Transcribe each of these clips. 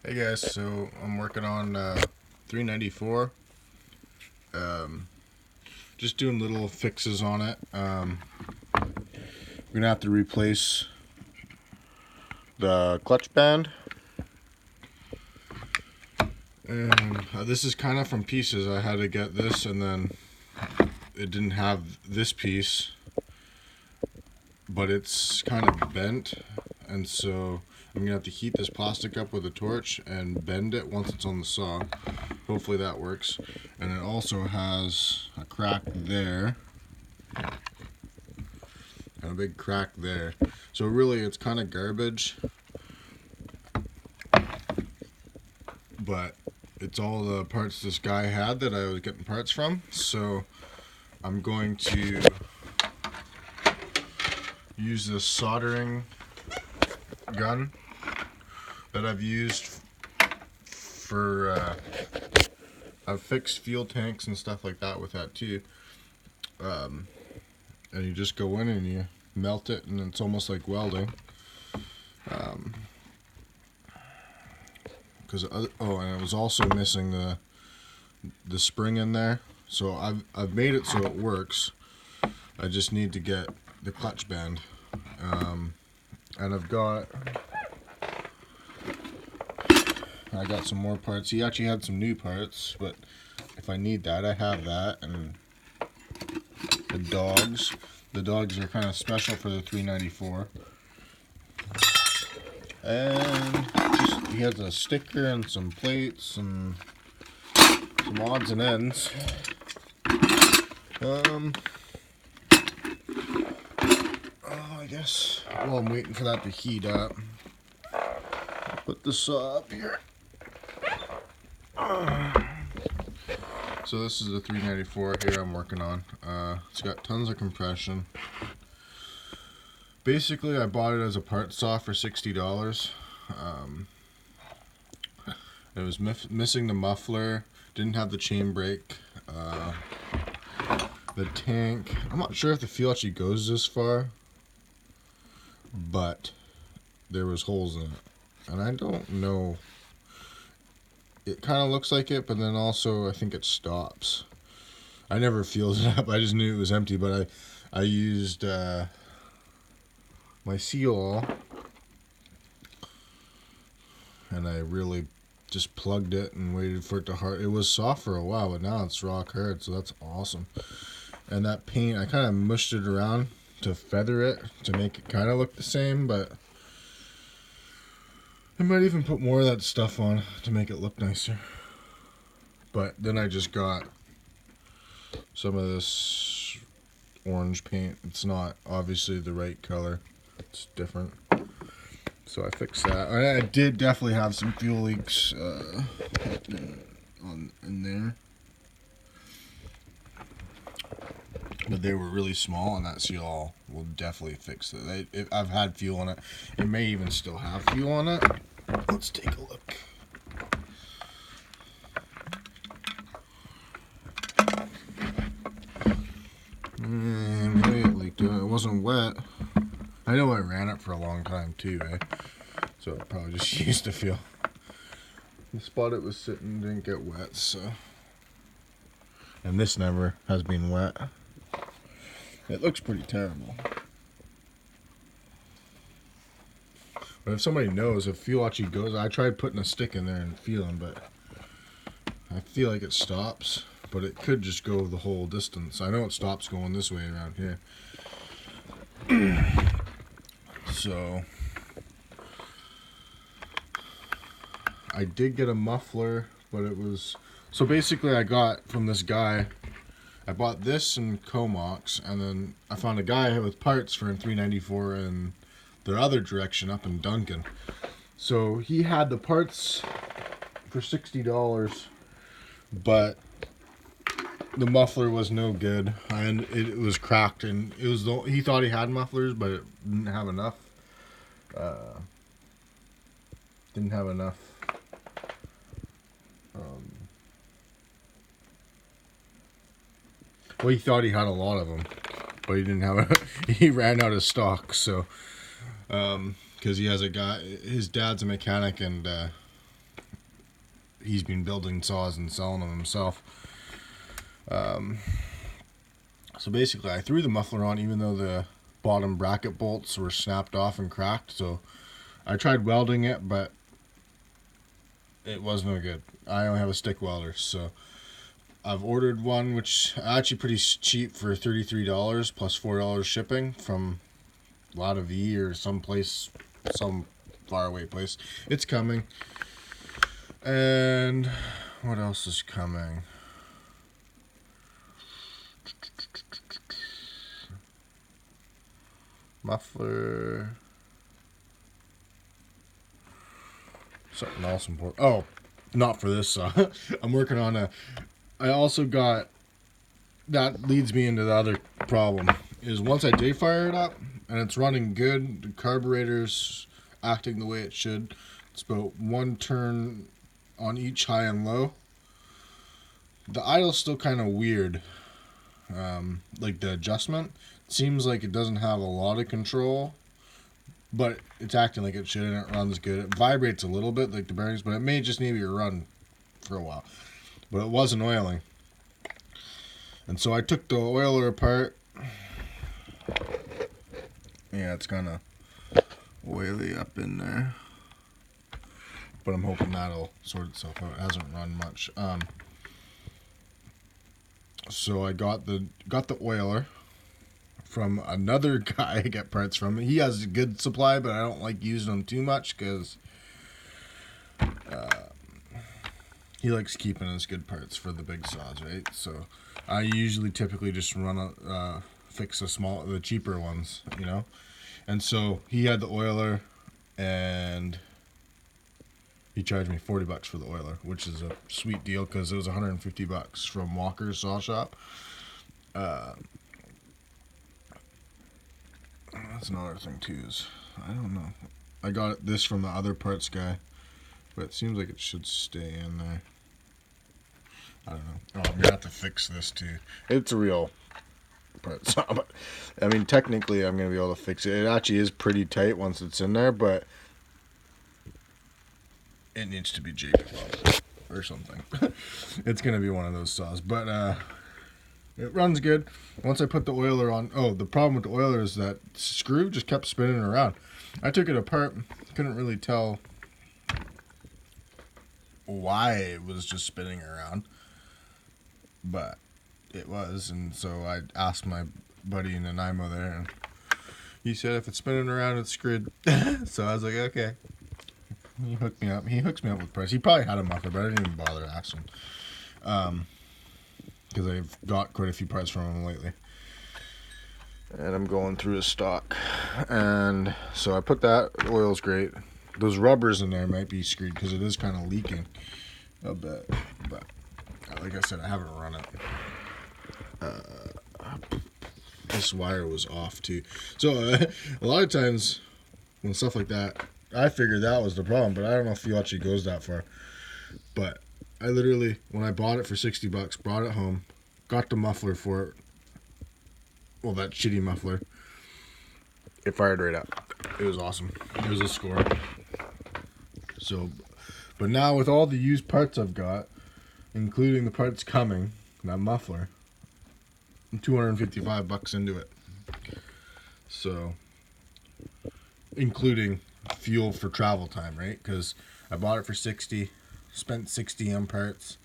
Hey guys, so I'm working on 394. Um, just doing little fixes on it. We're gonna have to replace the clutch band, and this is kind of from pieces. I had to get this, and then it didn't have this piece, but it's kind of bent, and so I'm gonna have to heat this plastic up with a torch and bend it once it's on the saw. Hopefully that works. And it also has a crack there and a big crack there. So really it's kind of garbage, but it's all the parts this guy had that I was getting parts from. So I'm going to use this soldering gun that I've used for I've fixed fuel tanks and stuff like that with that too. And you just go in and you melt it, and it's almost like welding. And it was also missing the spring in there, so I've made it so it works. I just need to get the clutch band, and I got some more parts. He actually had some new parts, but if I need that, I have that. And the dogs are kind of special for the 394. And he has a sticker and some plates and some odds and ends. I guess while I'm waiting for that to heat up, I'll put the saw up here. So this is the 394 here I'm working on. It's got tons of compression. Basically, I bought it as a part saw for $60. It was missing the muffler, didn't have the chain brake, the tank. I'm not sure if the fuel actually goes this far, but there was holes in it, and I don't know. It kind of looks like it, but then also I think it stops. I never filled it up. I just knew it was empty, but I used my seal, and I really just plugged it and waited for it to hard. It was soft for a while, but now it's rock hard, so that's awesome. And that paint, I kind of mushed it around to feather it to make it kind of look the same, but I might even put more of that stuff on to make it look nicer. But then I just got some of this orange paint. It's not obviously the right color. It's different. So I fixed that. I did definitely have some fuel leaks in there, but they were really small, and that seal will definitely fix it. I've had fuel in it. It may even still have fuel on it. Let's take a look. Maybe it leaked. It wasn't wet. I know I ran it for a long time too, so it probably just used the fuel. The spot it was sitting didn't get wet, so. And this never has been wet. It looks pretty terrible. But if somebody knows if fuel actually goes, I tried putting a stick in there and feeling, but I feel like it stops. But it could just go the whole distance. I know it stops going this way around here. So I did get a muffler, but it was, so basically I got from this guy, I bought this in Comox, and then I found a guy with parts for 394 in the other direction up in Duncan. So he had the parts for $60, but the muffler was no good, and it was cracked, and it was he thought he had mufflers, but it didn't have enough. Didn't have enough. Well, he thought he had a lot of them, but he didn't have. He ran out of stock, so because he has a guy, his dad's a mechanic, and he's been building saws and selling them himself. So basically, I threw the muffler on even though the bottom bracket bolts were snapped off and cracked. So I tried welding it, but it was no good. I only have a stick welder, so I've ordered one, which actually pretty cheap for $33 plus $4 shipping from Lada V or some faraway place. It's coming. And what else is coming? Muffler. Something else important. Oh, not for this saw. I'm working on I also got. That leads me into the other problem. Is once I day fire it up and it's running good, the carburetor's acting the way it should. It's about one turn on each high and low. The idle's still kind of weird. Like the adjustment seems like it doesn't have a lot of control, but it's acting like it should and it runs good. It vibrates a little bit like the bearings, but it may just need to run for a while. But it wasn't oiling. And so I took the oiler apart. Yeah, it's kind of oily up in there, but I'm hoping that'll sort itself out. It hasn't run much. So I got the oiler from another guy I get parts from. He has a good supply, but I don't like using them too much because he likes keeping his good parts for the big saws, right? So I usually typically just fix the cheaper ones, you know. And so he had the oiler, and he charged me $40 for the oiler, which is a sweet deal because it was $150 from Walker's Saw Shop. That's another thing too. Is I don't know. I got this from the other parts guy, but it seems like it should stay in there. I don't know. Oh, I'm gonna have to fix this too. It's a real part saw, but I mean, technically, I'm gonna be able to fix it. It actually is pretty tight once it's in there, but it needs to be JP level or something. It's gonna be one of those saws, but it runs good. Once I put the oiler on, the problem with the oiler is that screw just kept spinning around. I took it apart, couldn't really tell why it was just spinning around, but it was. And so I asked my buddy in Nanaimo there, and he said if it's spinning around, it's screwed. So I was like, okay. He hooked me up. He hooks me up with price. He probably had a muffler, but I didn't even bother asking. Because I've got quite a few parts from him lately. And I'm going through his stock. And so I put that. The oil's great. Those rubbers in there might be screwed because it is kind of leaking a bit. But like I said, I haven't run it. This wire was off too. So a lot of times when stuff like that, I figured that was the problem, but I don't know if he actually goes that far. But I literally, when I bought it for $60, brought it home, got the muffler for it. Well, that shitty muffler. It fired right up. It was awesome. It was a score. So, but now with all the used parts I've got, including the parts coming, that muffler, I'm $255 into it. So, including fuel for travel time, right? Because I bought it for $60, spent $60 on parts,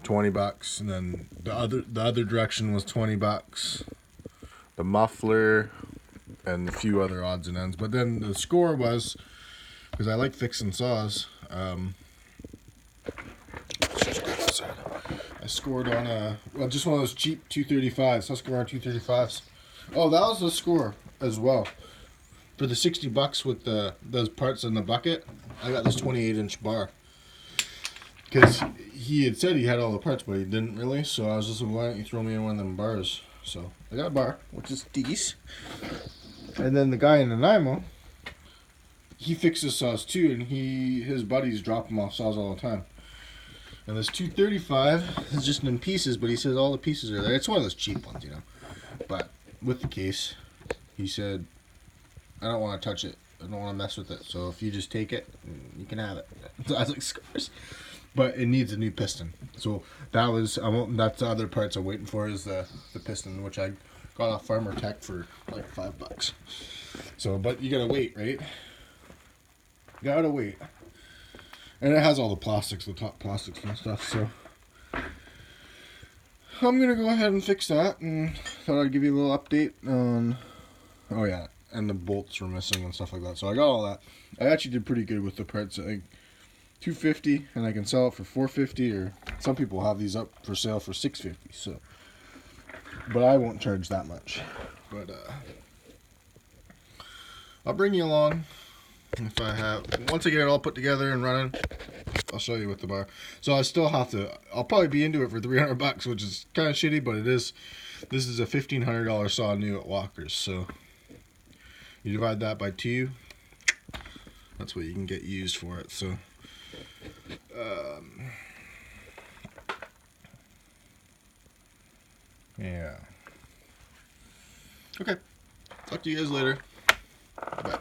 $20, and then the other direction was $20. The muffler and a few other odds and ends. But then the score was, because I like fixing saws, I scored on just one of those cheap 235s, husqvarna 235s. Oh, that was the score as well. For the $60 with those parts in the bucket, I got this 28-inch bar. Because he had said he had all the parts, but he didn't really. So I was just like, why don't you throw me in one of them bars? So I got a bar, which is decent. And then the guy in Nanaimo, he fixes saws too, and his buddies drop him off saws all the time. And this 235 is just in pieces, but he says all the pieces are there. It's one of those cheap ones, you know. But with the case, he said, I don't want to touch it I don't want to mess with it. So if you just take it, you can have it. That's like scars. But it needs a new piston. So that's the other parts I'm waiting for is the piston, which I got off Farmer Tech for like $5. So, but you gotta wait, right? Gotta wait. And it has all the plastics, the top plastics and stuff, so I'm gonna go ahead and fix that, and thought I'd give you a little update on, oh yeah, and the bolts were missing and stuff like that. So I got all that. I actually did pretty good with the parts. I think $250, and I can sell it for $450, or some people have these up for sale for $650. So, but I won't charge that much. But I'll bring you along if I have. Once I get it all put together and running, I'll show you with the bar. So I still have to. I'll probably be into it for $300, which is kind of shitty, but it is. This is a $1,500 saw new at Walker's. So you divide that by 2. That's what you can get used for it. So. Yeah. Okay. Talk to you guys later. Bye.